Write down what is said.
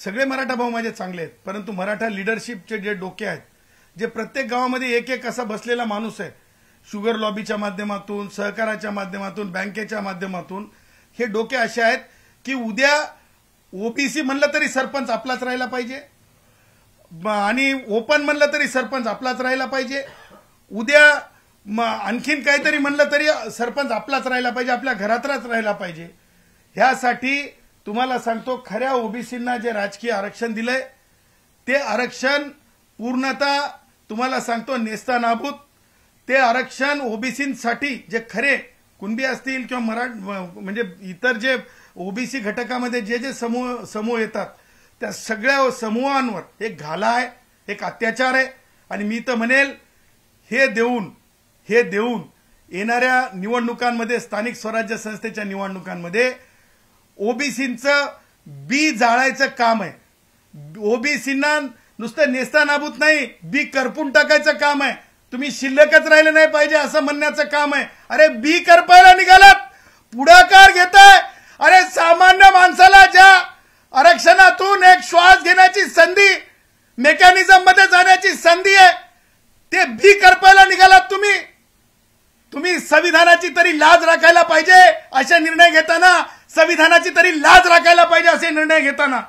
सगळे मराठा भाऊ माझे चांगले आहेत, परंतु मराठा लिडरशिपचे जे डोके आहेत, जे प्रत्येक गावामध्ये एक एक असा बसलेला माणूस आहे, शुगर लॉबीच्या माध्यमातून, सहकाराच्या माध्यमातून, बँकेच्या माध्यमातून, हे डोके असे आहेत की उद्या ओबीसी म्हणलं तरी सरपंच आपलाच राहिला पाहिजे आणि ओपन म्हणलं तरी सरपंच आपलाच राहिला पाहिजे, उद्या आणखीन काहीतरी म्हणलं तरी सरपंच आपलाच राहिला पाहिजे, आपल्या घरातच राहिला पाहिजे. ह्यासाठी तुम्हाला सांगतो, खऱ्या ओबीसींना जे राजकीय आरक्षण दिलंय ते आरक्षण पूर्णतः तुम्हाला सांगतो नेस्तनाबूत. ते आरक्षण ओबीसींसाठी जे खरे कुणबी असतील किंवा म्हणजे इतर जे ओबीसी घटकामध्ये जे जे समूह येतात त्या सगळ्या समूहांवर एक घाला आहे, एक अत्याचार आहे. आणि मी तर म्हणेल हे देऊन येणाऱ्या निवडणुकांमध्ये, स्थानिक स्वराज्य संस्थेच्या निवडणुकांमध्ये ओबीसींचं बी जाळायचं काम आहे. ओबीसींना नुसतं नेस्तानाबूत नाही, बी करपून टाकायचं काम आहे. तुम्ही शिल्लकच राहिले नाही पाहिजे असं म्हणण्याचं काम आहे. अरे बी करपायला निघालात, पुढाकार घेताय. अरे सामान्य माणसाला ज्या आरक्षणातून एक श्वास घेण्याची संधी, मेकॅनिझम मध्ये जाण्याची संधी आहे, ते बी करपायला निघालात तुम्ही. तुम्ही संविधानाची तरी लाज राखायला पाहिजे असे निर्णय घेताना, संविधानाची तरी लाज राखायला पाहिजे असे निर्णय घेताना.